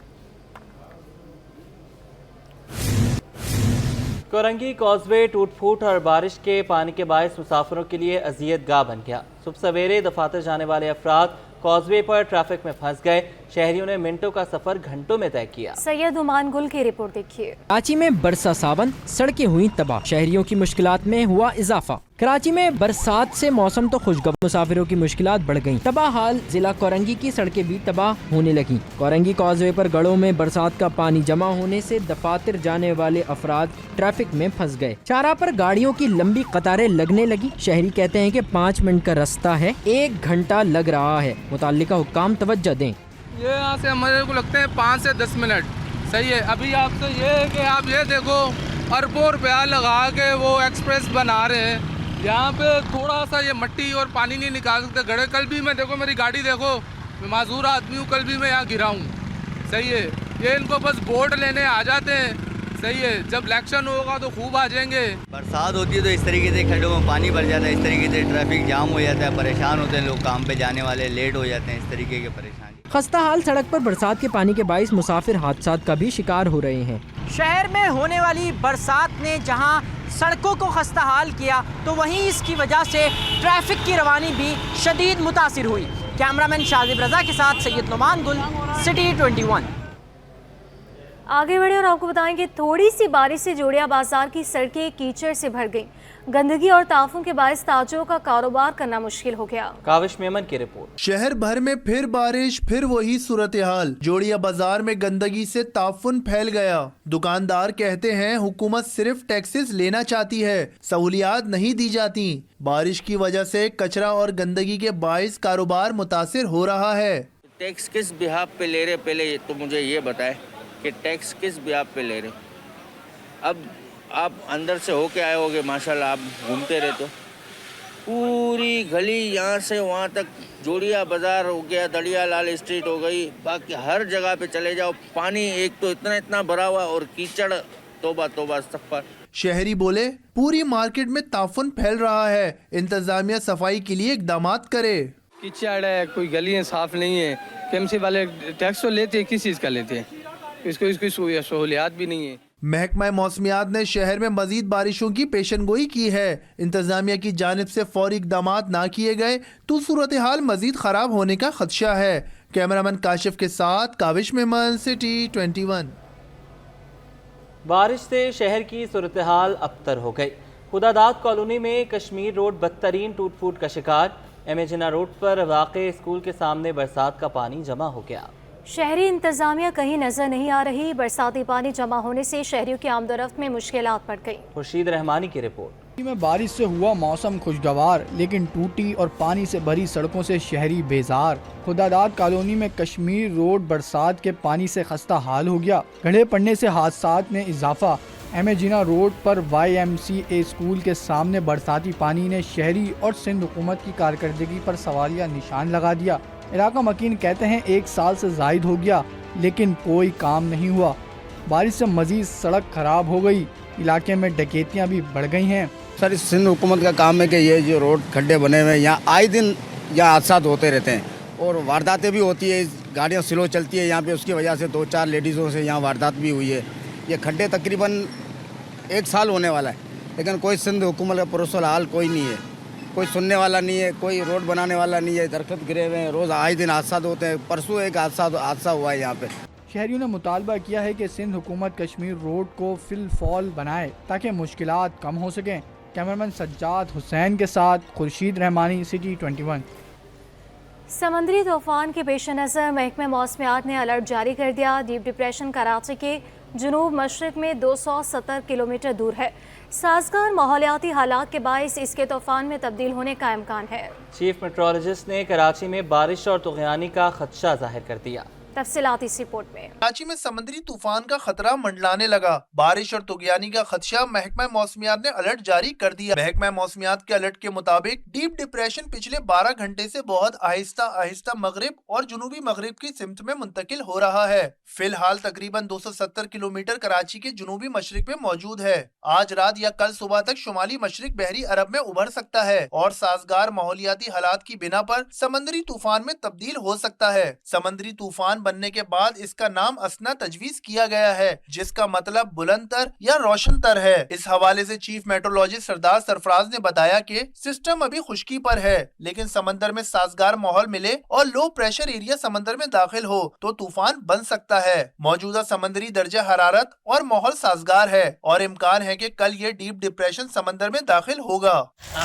कोरंगी कॉजवे टूट फूट और बारिश के पानी के बायस मुसाफिरों के लिए अजियत गाह बन गया। सुबह सवेरे दफातर जाने वाले अफराद कॉजवे पर ट्रैफिक में फंस गए। शहरियों ने मिनटों का सफर घंटों में तय किया। सैयद उमान गुल की रिपोर्ट देखिए। कराची में बरसा सावन, सड़कें हुई तबाह, शहरियों की मुश्किलात में हुआ इजाफा। कराची में बरसात से मौसम तो खुशगवार, मुसाफिरों की मुश्किलात बढ़ गईं। तबाह हाल जिला कोरंगी की सड़कें भी तबाह होने लगी। कोरंगी कॉजवे पर गढ़ों में बरसात का पानी जमा होने से दफातर जाने वाले अफराद ट्रैफिक में फंस गए। शाहराह पर गाड़ियों की लंबी कतारें लगने लगी। शहरी कहते हैं कि 5 मिनट का रास्ता है, 1 घंटा लग रहा है। मुताल्लिका हुक्काम तवज्जो दें। ये यहाँ से हमारे को लगते हैं 5 से 10 मिनट। सही है। अभी आपसे ये है कि आप ये देखो अरबों रुपया लगा के वो एक्सप्रेस बना रहे हैं, यहाँ पे थोड़ा सा ये मट्टी और पानी नहीं निकाल सकते गड्ढे। कल भी मैं देखो, मेरी गाड़ी देखो, मैं माजूर आदमी हूँ, कल भी मैं यहाँ गिरा हूँ। सही है। ये इनको बस वोट लेने आ जाते हैं। सही है। जब इलेक्शन होगा तो खूब आ जाएंगे। बरसात होती है तो इस तरीके से खड्डों में पानी भर जाता है, इस तरीके से ट्रैफिक जाम हो जाता है, परेशान होते हैं लोग, काम पे जाने वाले लेट हो जाते हैं, इस तरीके के परेशानी। खस्ता हाल सड़क पर बरसात के पानी के बायस मुसाफिर हादसात का भी शिकार हो रहे हैं। शहर में होने वाली बरसात ने जहां सड़कों को खस्ता हाल किया तो वहीं इसकी वजह से ट्रैफिक की रवानी भी शदीद मुतासिर हुई। कैमरामैन शाजिब रजा के साथ सैयद नुमान गुल, सिटी 21। आगे बढ़े और आपको बताएं कि थोड़ी सी बारिश से जोड़िया बाजार की सड़कें कीचड़ से भर गईं। गंदगी और ताफुन के बायस ताजों का कारोबार करना मुश्किल हो गया। काविश मेमन की रिपोर्ट। शहर भर में फिर बारिश, फिर वही सूरत हाल। जोड़िया बाजार में गंदगी से ताफुन फैल गया। दुकानदार कहते हैं हुकूमत सिर्फ टैक्सेस लेना चाहती है, सहूलियात नहीं दी जाती। बारिश की वजह से कचरा और गंदगी के बायस कारोबार मुतासिर हो रहा है। टैक्स किस बिहाफ पे ले रहे, पहले तो मुझे ये बताएं कि टैक्स किस बिहाफ पे ले रहे। अब आप अंदर से होके आए होगे, माशाल्लाह आप घूमते रहते हो, पूरी गली यहाँ से वहाँ तक, जोड़िया बाजार हो गया, दड़िया लाल स्ट्रीट हो गई, बाकी हर जगह पे चले जाओ पानी एक तो इतना भरा हुआ और कीचड़, तौबा तौबा अस्तगफार। शहरी बोले पूरी मार्केट में ताफुन फैल रहा है, इंतजामिया सफाई के लिए इकदामात करे। कीचड़ है, कोई गलियाँ साफ नहीं है, केएमसी वाले टैक्स तो लेते हैं, किस चीज़ का लेते हैं, इसकी सहूलियात भी नहीं है। महकमा मौसमियात ने शहर में मजीद बारिशों की पेशनगोई की है। इंतजामिया की जानिब से फौरी इकदामात ना किए गए तो सूरत हाल मजीद खराब होने का खदशा है। कैमरामैन काशिफ के साथ काविश मेमन, सिटी 21। बारिश से शहर की सूरत हाल अबतर हो गई। खुदादाद कॉलोनी में कश्मीर रोड बदतरीन टूट फूट का शिकार। एमेजिना रोड पर वाक़े स्कूल के सामने बरसात का पानी जमा हो गया। शहरी इंतजामिया कहीं नजर नहीं आ रही। बरसाती पानी जमा होने से शहरियों की आमदोरफ्त में मुश्किलात बढ़ गई। खुर्शीद रहमानी की रिपोर्ट। में बारिश से हुआ मौसम खुशगवार, लेकिन टूटी और पानी से भरी सड़कों से शहरी बेजार। खुदादाद कॉलोनी में कश्मीर रोड बरसात के पानी से खस्ता हाल हो गया। गड्ढे पड़ने से हादसात में इजाफा। एमेजिना रोड पर YMCA स्कूल के सामने बरसाती पानी ने शहरी और सिंध हुकूमत की कारकर्दगी पर सवालिया निशान लगा दिया। इलाका मकीन कहते हैं 1 साल से जायद हो गया, लेकिन कोई काम नहीं हुआ। बारिश से मजीद सड़क खराब हो गई। इलाके में डकैतियाँ भी बढ़ गई हैं। सर इस सिंध हुकूमत का काम है कि ये जो रोड खड्डे बने हुए हैं, यहाँ आए दिन यहाँ हादसा होते रहते हैं और वारदातें भी होती है। गाड़ियाँ स्लो चलती है यहाँ पे, उसकी वजह से 2-4 लेडीज़ों से यहाँ वारदात भी हुई है। ये खड्डे तकरीबन 1 साल होने वाला है, लेकिन कोई सिंध हुकूमत का पुरसुल हाल कोई नहीं है, कोई सुनने वाला नहीं है, कोई रोड बनाने वाला नहीं है। दरख्त गिरे हुए हैं, रोज़ आए दिन हादसा होते हैं। परसों एक हादसा हुआ है यहाँ पे। शहरियों ने मुतालबा किया है कि सिंध हुकूमत कश्मीर रोड को फिल फॉल बनाए ताकि मुश्किलात कम हो सकें। कैमरामैन सज्जाद हुसैन के साथ खुर्शीद रहमानी, सिटी 21। समंदरी तूफान के पेश नज़र महकमा मौसमियात ने अलर्ट जारी कर दिया। डीप डिप्रेशन कराची के जुनूब मशरक में 270 किलोमीटर दूर है। साजगार माहौलियाती हालात के बायस इसके तूफान में तब्दील होने का इम्कान है। चीफ मेट्रोलॉजिस्ट ने कराची में बारिश और तुग़यानी का खदशा जाहिर कर दिया। तफसीलात इस रिपोर्ट में। कराची में समुद्री तूफान का खतरा मंडलाने लगा। बारिश और तुग़यानी का खदशा महकमा मौसमियात ने अलर्ट जारी कर दिया। महकमा मौसमियात के अलर्ट के मुताबिक डीप डिप्रेशन पिछले 12 घंटे से बहुत आहिस्ता आहिस्ता मगरिब और जुनूबी मगरिब की सिमत में मुंतकिल हो रहा है। फिलहाल तकरीबन 270 किलोमीटर कराची के जुनूबी मशरिक में मौजूद है। आज रात या कल सुबह तक शुमाली मशरिक बहरी अरब में उभर सकता है और साजगार माहौलियाती हालात की बिना पर समंदरी तूफान में तब्दील हो सकता है। समंदरी तूफान बनने के बाद इसका नाम असना तजवीज किया गया है, जिसका मतलब बुलंदतर या रोशनतर है। इस हवाले से चीफ मेट्रोलॉजिस्ट सरदार सरफराज ने बताया कि सिस्टम अभी खुश्की पर है, लेकिन समंदर में साजगार माहौल मिले और लो प्रेशर एरिया समंदर में दाखिल हो तो तूफान बन सकता है। मौजूदा समंदरी दर्जा हरारत और माहौल साजगार है और इम्कान है कि कल ये डीप डिप्रेशन समंदर में दाखिल होगा।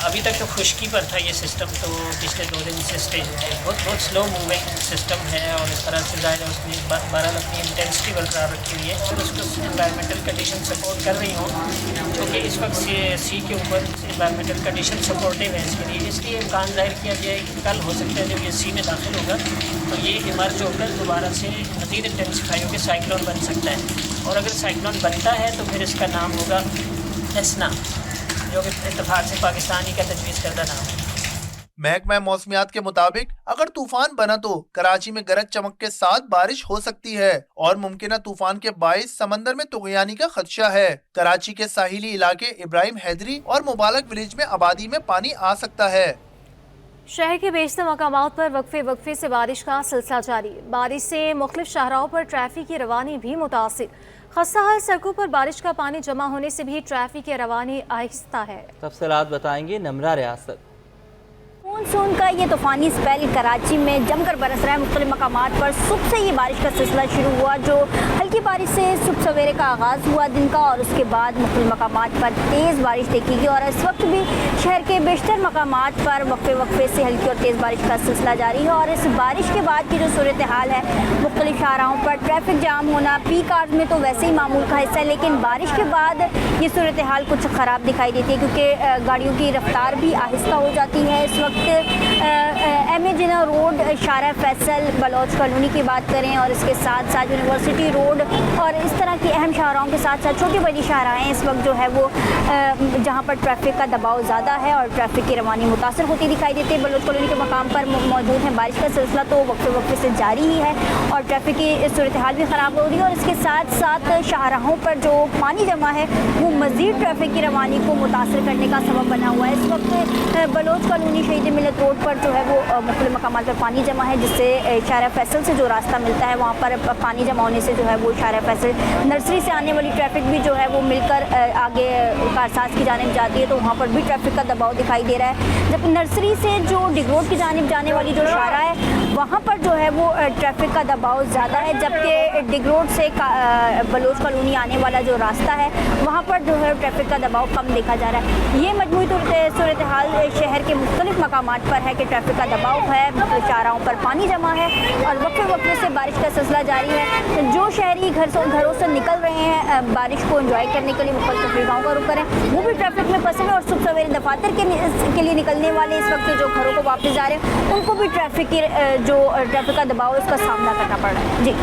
अभी तक तो खुश्की पर था ये सिस्टम, तो पिछले 2 दिन से स्टेज बहुत स्लो मूविंग सिस्टम है और इस तरह से उसने बहरहाल अपनी इंटेंसिटी बरकरार रखी हुई है और उसको एनवायरमेंटल कंडीशन सपोर्ट कर रही हूँ, जो कि इस वक्त सी के ऊपर एनवायरमेंटल कंडीशन सपोर्टिव है इसके लिए। इसलिए इम्कान जाहिर किया गया है कि कल हो सकता है जब ये सी में दाखिल होगा तो ये इमर्ज होकर दोबारा से मज़ीद इंटेंसिफाई होकर साइक्लोन बन सकता है। और अगर साइक्लोन बनता है तो फिर इसका नाम होगा एसना, जो कि इत्तेफाक से पाकिस्तानी का तजवीज़ करदा नाम है। महकमा मौसमियात के मुताबिक अगर तूफान बना तो कराची में गरज चमक के साथ बारिश हो सकती है और मुमकिन तूफान के बाइस समंदर में तुग़यानी का खदशा है। कराची के साहिली इलाके इब्राहिम हैदरी और मुबारक विलेज में आबादी में पानी आ सकता है। शहर के बेशतर मकामात पर वक्फे से बारिश का सिलसिला जारी। बारिश से मुख्तलिफ शाहराहों पर ट्रैफिक की रवानी भी मुतासिर। खस्ता हाल सड़कों पर बारिश का पानी जमा होने से भी ट्रैफिक की रवानी आहिस्ता है। तफसीलात बताएंगे नमरा रियासत। मानसून का ये तूफानी स्पेल कराची में जमकर बरस रहा है। मुख्तलिफ मकामात पर सुबह से ये बारिश का सिलसिला शुरू हुआ, जो हल्की बारिश से सुबह सवेरे का आगाज़ हुआ दिन का, और उसके बाद मुख्तलिफ मकामात पर तेज़ बारिश देखी गई। और इस वक्त भी शहर के बेशतर मकामात पर वक्फे वक्फे से हल्की और तेज़ बारिश का सिलसिला जारी है। और इस बारिश के बाद की जो सूरत हाल है, मुख्तलिफ शाहराहों पर ट्रैफिक जाम होना पीक आवर्स में तो वैसे ही मामूल का हिस्सा है, लेकिन बारिश के बाद ये सूरत हाल कुछ ख़राब दिखाई देती है, क्योंकि गाड़ियों की रफ्तार भी आहिस्ता हो जाती है। इस वक्त एम.ए. जिन्ना रोड, शारा फैसल, बलोच कॉलोनी की बात करें, और इसके साथ साथ यूनिवर्सिटी रोड और इस तरह की अहम शाहराहों के साथ साथ छोटी बड़ी शाहराएँ इस वक्त जो है वो जहाँ पर ट्रैफिक का दबाव ज़्यादा है और ट्रैफिक की रवानी मुतासर होती दिखाई देती है। बलोच कॉलोनी के मकाम पर मौजूद है। बारिश का सिलसिला तो वक्फे वक्फे से जारी ही है और ट्रैफिक की सूरत हाल भी ख़राब हो रही है, और इसके साथ साथ शाहराहों पर जो पानी जमा है वो मज़ीद ट्रैफिक की रवानी को मुतासर करने का सबब बना हुआ है। इस वक्त बलोच कॉलोनी शहीद मिलत रोड पर जो है वो मुख्तलिफ मकामात पर पानी जमा है, जिससे शारा फैसल से जो रास्ता मिलता है वहाँ पर पानी जमा होने से जो है वो शारा फैसल नर्सरी से आने वाली ट्रैफिक भी जो है वो मिलकर आगे कारसाज की जानिब जाती है, तो वहाँ पर भी ट्रैफिक का दबाव दिखाई दे रहा है। जब नर्सरी से जो डिगरोड की जानिब जाने वाली जो शारा है वहाँ पर जो है वो ट्रैफिक का दबाव ज़्यादा है, जबकि डिगरोड से बलोच कॉलोनी आने वाला जो रास्ता है वहाँ पर जो है ट्रैफिक का दबाव कम देखा जा रहा है। ये मजमूई सूरत हाल शहर के मुख्तलिफ मकामात पर है कि ट्रैफिक का दबाव है, शाहराहों पर पानी जमा है और वक्फे वक्फे से बारिश का सिलसिला जारी है। तो जो शहरी घरों से निकल रहे हैं बारिश को एंजॉय करने के लिए, मुख्तलिफ तफरीहों का रुख करें, वो भी ट्रैफिक में फंसे हुए, और सुबह सवेरे दफातर के लिए निकलने वाले इस वक्त जो घरों को वापस जा रहे हैं उनको भी ट्रैफिक का दबाव इसका सामना करना पड़ रहा है। जी,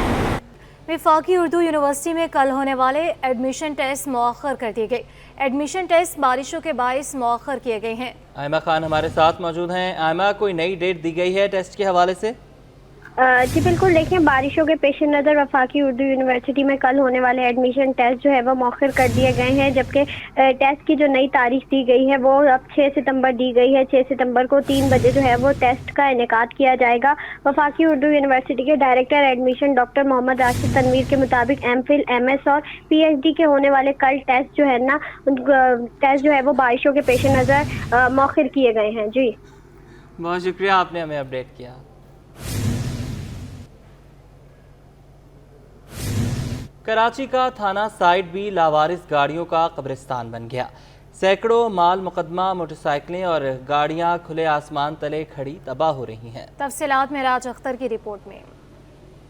वफाकी उर्दू यूनिवर्सिटी में कल होने वाले एडमिशन टेस्ट मौखर कर दिए गए। एडमिशन टेस्ट बारिशों के बायस मौखर किए गए हैं। आयमा खान हमारे साथ मौजूद हैं। आयमा, कोई नई डेट दी गई है टेस्ट के हवाले से? जी बिल्कुल, देखिए बारिशों के पेश नज़र वफाकी उर्दू यूनिवर्सिटी में कल होने वाले एडमिशन टेस्ट जो है वो मौखर कर दिए गए हैं, जबकि टेस्ट की जो नई तारीख दी गई है वो अब 6 सितंबर दी गई है। 6 सितंबर को 3 बजे जो है वो टेस्ट का इनेकाद किया जाएगा। वफाकी उर्दू यूनिवर्सिटी के director admission doctor Mohammad Rashid Tanveer के मुताबिक एमफिल, एमएस और पीएचडी के होने वाले कल टेस्ट जो है ना, टेस्ट जो है वो बारिशों के पेश नज़र मौखर किए गए हैं। जी बहुत शुक्रिया, आपने हमें अपडेट किया। कराची का थाना साइड भी लावारिस गाड़ियों का कब्रिस्तान बन गया। सैकड़ों माल मुकदमा मोटरसाइकिलें और गाड़ियां खुले आसमान तले खड़ी तबाह हो रही हैं। तफसीलात में राज अख्तर की रिपोर्ट में।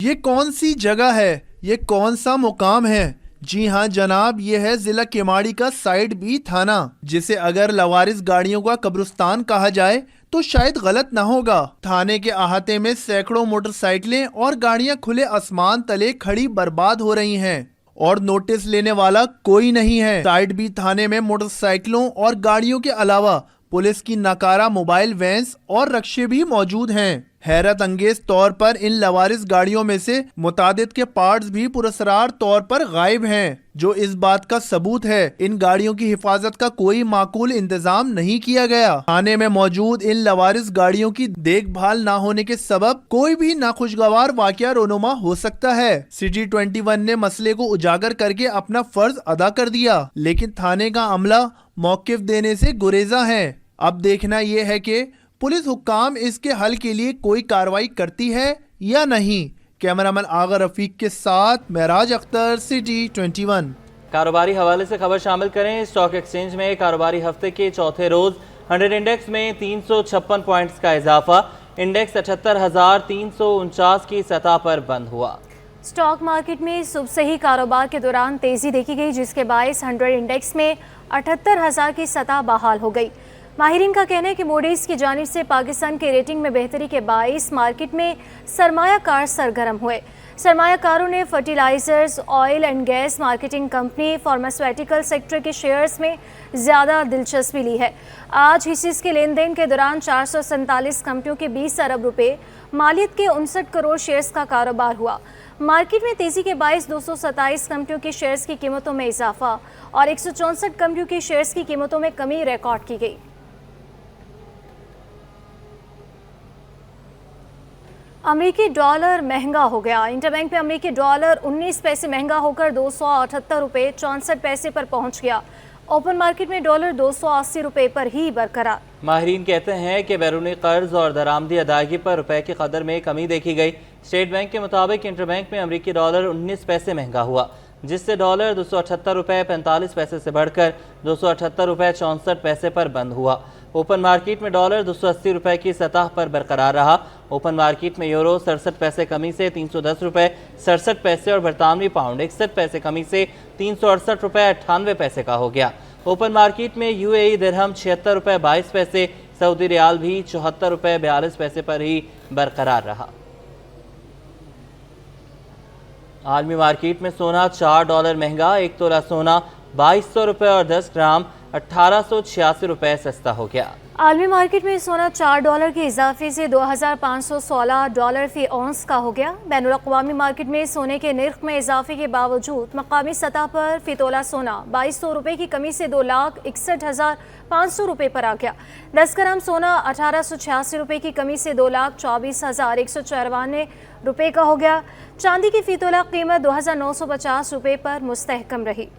ये कौन सी जगह है, ये कौन सा मुकाम है? जी हाँ जनाब, ये है जिला केमाड़ी का साइड बी थाना, जिसे अगर लवारिस गाड़ियों का कब्रिस्तान कहा जाए तो शायद गलत ना होगा। थाने के अहाते में सैकड़ों मोटरसाइकिलें और गाड़ियां खुले आसमान तले खड़ी बर्बाद हो रही हैं और नोटिस लेने वाला कोई नहीं है। साइड बी थाने में मोटरसाइकिलों और गाड़ियों के अलावा पुलिस की नाकारा मोबाइल वैन्स और रक्शे भी मौजूद हैं। हैरत अंगेज तौर पर इन लवारिस गाड़ियों में से मुतादिद के पार्ट्स भी पुरस्रार तौर पर गायब हैं, जो इस बात का सबूत है इन गाड़ियों की हिफाजत का कोई माकूल इंतजाम नहीं किया गया। थाने में मौजूद इन लवारिस गाड़ियों की देखभाल ना होने के सबब कोई भी नाखुशगवार वाकया रोनुमा हो सकता है। सिटी 21 ने मसले को उजागर करके अपना फर्ज अदा कर दिया, लेकिन थाने का अमला मौकिफ देने से गुरेजा है। अब देखना यह है कि पुलिस हुक्काम इसके हल के लिए कोई कार्रवाई करती है या नहीं। कैमरामैन आगा रफीक के साथ महराज अख्तर, सिटी 21। कारोबारी हवाले से खबर शामिल करें। स्टॉक एक्सचेंज में कारोबारी हफ्ते के चौथे रोज 100 इंडेक्स में 356 पॉइंट्स का इजाफा। इंडेक्स 78,349 की सतह पर बंद हुआ। स्टॉक मार्केट में सुबह से ही कारोबार के दौरान तेजी देखी गई, जिसके बायस 100 इंडेक्स में 78,000 की सतह बहाल हो गई। माहिरीन का कहना है कि मूडीज की जानिब से पाकिस्तान के रेटिंग में बेहतरी के बाइस मार्केट में सरमायाकार सरगर्म हुए। सरमायाकारों ने fertilisers, oil and gas marketing company, pharmaceutical sector के शेयर्स में ज़्यादा दिलचस्पी ली है। आज हिस्सेस के लेन देन के दौरान 447 कंपनियों के 20 अरब रुपए, मालियत के 59 करोड़ शेयर्स का कारोबार हुआ। मार्केट में तेजी के बायस 227 कंपनियों के शेयर्स की कीमतों में इजाफा और 164 कंपनियों के शेयर्स की कीमतों में कमी रिकॉर्ड की गई। अमेरिकी डॉलर महंगा हो गया। इंटरबैंक में अमेरिकी डॉलर 19 पैसे महंगा होकर 278 रुपये 64 पैसे पर पहुंच गया। ओपन मार्केट में डॉलर 280 रुपए पर ही बरकरार। माहिरीन कहते हैं कि बैरूनी कर्ज और दरामदी अदायगी पर रुपए की कदर में कमी देखी गई। स्टेट बैंक के मुताबिक इंटरबैंक में अमरीकी डॉलर 19 पैसे महंगा हुआ, जिससे डॉलर 278 रुपए 45 पैसे से बढ़कर 278 रुपए 64 पैसे पर बंद हुआ। ओपन मार्केट में डॉलर 280 रुपए की सतह पर बरकरार रहा। ओपन मार्केट में यूरो 67 पैसे कमी से 310 रुपए 67 पैसे और बरतानवी पाउंड 61 पैसे कमी से 368 रुपए 98 पैसे का हो गया। ओपन मार्केट में यूएई दिरहम 76 रुपए 22 पैसे, सऊदी रियाल भी 74 रुपए 42 पैसे पर ही बरकरार रहा। आलमी मार्केट में सोना $4 महंगा, 1 तोला सोना 2200 रुपए और 10 ग्राम 1886 रुपए सस्ता हो गया। आलमी मार्केट में सोना $4 के इजाफे से $2516 फी औंस का हो गया। बैनुल अक़वामी मार्केट में सोने के निर्ख में इजाफे के बावजूद मकामी सतह पर फी तोला सोना 2200 रुपए की कमी से 2,61,500 रुपए पर आ गया। 10 ग्राम सोना 1886 रुपए की कमी से 2,24,194 रुपए का हो गया। चांदी की फी तोला कीमत 2,950 रुपए पर मुस्तहकम रही।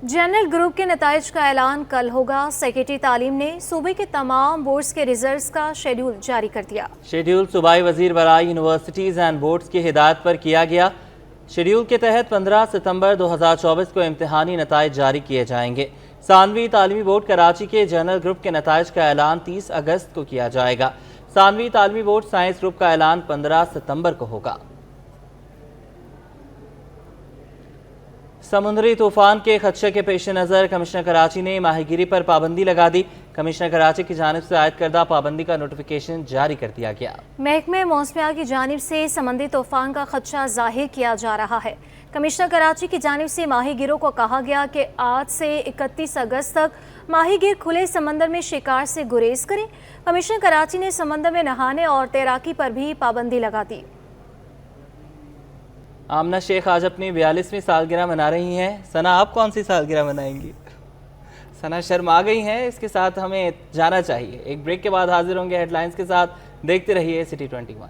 जनरल ग्रुप के नताइज का ऐलान कल होगा। सेक्रेटरी तालीम ने सूबे के तमाम बोर्ड्स के रिजल्ट्स का शेड्यूल जारी कर दिया। शेड्यूल सूबाई वजीर बराई यूनिवर्सिटीज़ एंड बोर्ड्स की हिदायत पर किया गया। शेड्यूल के तहत 15 सितंबर 2024 को इम्तिहानी नताइज जारी किए जाएंगे। सानवी तालीमी बोर्ड कराची के जनरल ग्रुप के नताइज का ऐलान 30 अगस्त को किया जाएगा। सानवी तालीमी बोर्ड साइंस ग्रुप का ऐलान 15 सितंबर को होगा। समुद्री तूफान के खदशे के पेश नज़र कमिश्नर कराची ने माहीगीरी पर पाबंदी लगा दी। कमिश्नर कराची की जानिब से आयद करदा पाबंदी का नोटिफिकेशन जारी कर दिया गया। महकमे मौसमियात की जानिब से समुद्री तूफान का खदशा जाहिर किया जा रहा है। कमिश्नर कराची की जानिब से माहीगीरों को कहा गया कि आज से 31 अगस्त तक माहीगीर खुले समंदर में शिकार से गुरेज करें। कमिश्नर कराची ने समंदर में नहाने और तैराकी पर भी पाबंदी लगा दी। आमना शेख आज अपनी 42वीं सालगिरह मना रही हैं। सना, आप कौन सी सालगिरह मनाएंगी? सना शर्मा गई हैं। इसके साथ हमें जाना चाहिए। एक ब्रेक के बाद हाजिर होंगे हेडलाइंस के साथ। देखते रहिए सिटी 21।